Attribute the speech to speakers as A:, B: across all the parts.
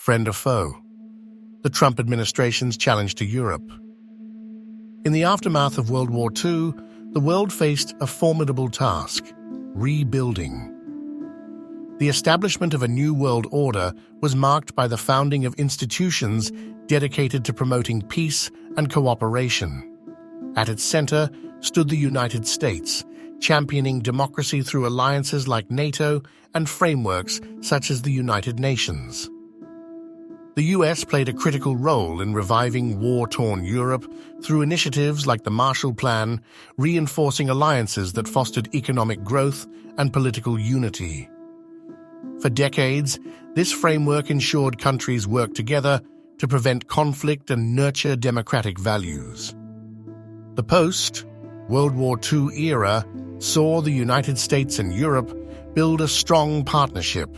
A: friend or foe? The Trump administration's challenge to Europe. In the aftermath of World War II, the world faced a formidable task: rebuilding. The establishment of a new world order was marked by the founding of institutions dedicated to promoting peace and cooperation. At its center stood the United States, championing democracy through alliances like NATO and frameworks such as the United Nations. The U.S. played a critical role in reviving war-torn Europe through initiatives like the Marshall Plan, reinforcing alliances that fostered economic growth and political unity. For decades, this framework ensured countries worked together to prevent conflict and nurture democratic values. The post-World War II era saw the United States and Europe build a strong partnership.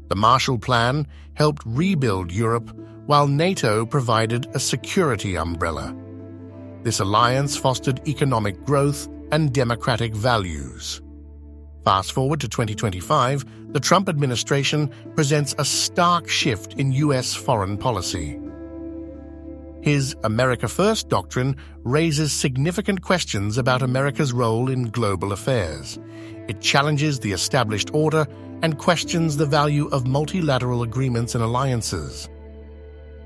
A: The Marshall Plan helped rebuild Europe, while NATO provided a security umbrella. This alliance fostered economic growth and democratic values. Fast forward to 2025, the Trump administration presents a stark shift in U.S. foreign policy. His America First doctrine raises significant questions about America's role in global affairs. It challenges the established order and questions the value of multilateral agreements and alliances.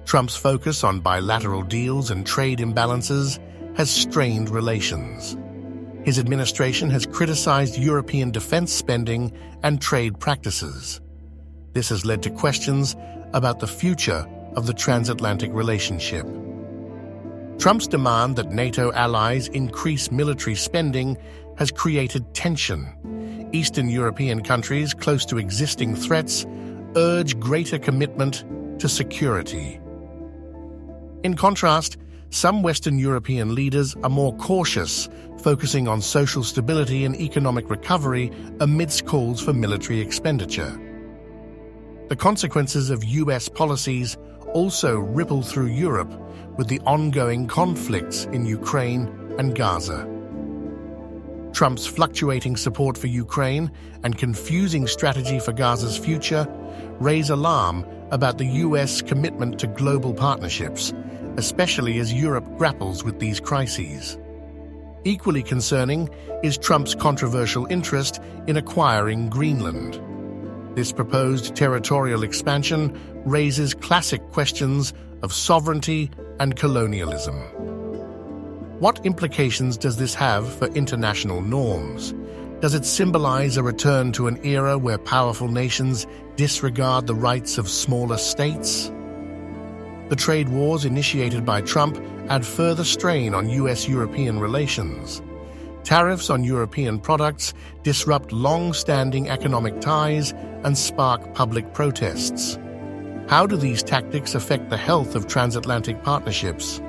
A: Trump's focus on bilateral deals and trade imbalances has strained relations. His administration has criticized European defense spending and trade practices. This has led to questions about the future of the transatlantic relationship. Trump's demand that NATO allies increase military spending has created tension. Eastern European countries close to existing threats urge greater commitment to security. In contrast, some Western European leaders are more cautious, focusing on social stability and economic recovery amidst calls for military expenditure. The consequences of U.S. policies also ripple through Europe with the ongoing conflicts in Ukraine and Gaza. Trump's fluctuating support for Ukraine and confusing strategy for Gaza's future raise alarm about the U.S. commitment to global partnerships, especially as Europe grapples with these crises. Equally concerning is Trump's controversial interest in acquiring Greenland. This proposed territorial expansion raises classic questions of sovereignty and colonialism. What implications does this have for international norms? Does it symbolize a return to an era where powerful nations disregard the rights of smaller states? The trade wars initiated by Trump add further strain on U.S.-European relations. Tariffs on European products disrupt long-standing economic ties and spark public protests. How do these tactics affect the health of transatlantic partnerships?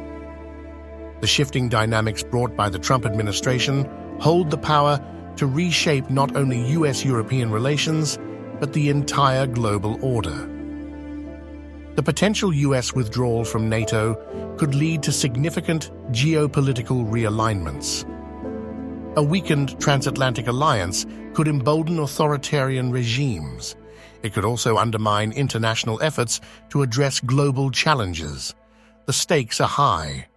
A: The shifting dynamics brought by the Trump administration hold the power to reshape not only U.S.-European relations, but the entire global order. The potential U.S. withdrawal from NATO could lead to significant geopolitical realignments. A weakened transatlantic alliance could embolden authoritarian regimes. It could also undermine international efforts to address global challenges. The stakes are high.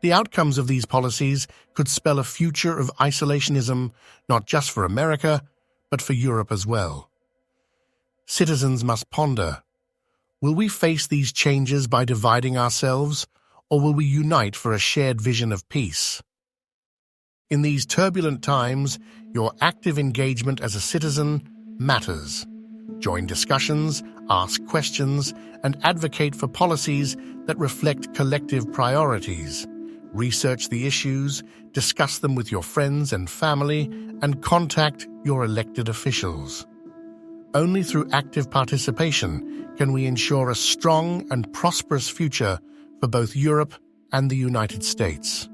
A: The outcomes of these policies could spell a future of isolationism, not just for America, but for Europe as well. Citizens must ponder: will we face these changes by dividing ourselves, or will we unite for a shared vision of peace? In these turbulent times, your active engagement as a citizen matters. Join discussions, ask questions, and advocate for policies that reflect collective priorities. Research the issues, discuss them with your friends and family, and contact your elected officials. Only through active participation can we ensure a strong and prosperous future for both Europe and the United States.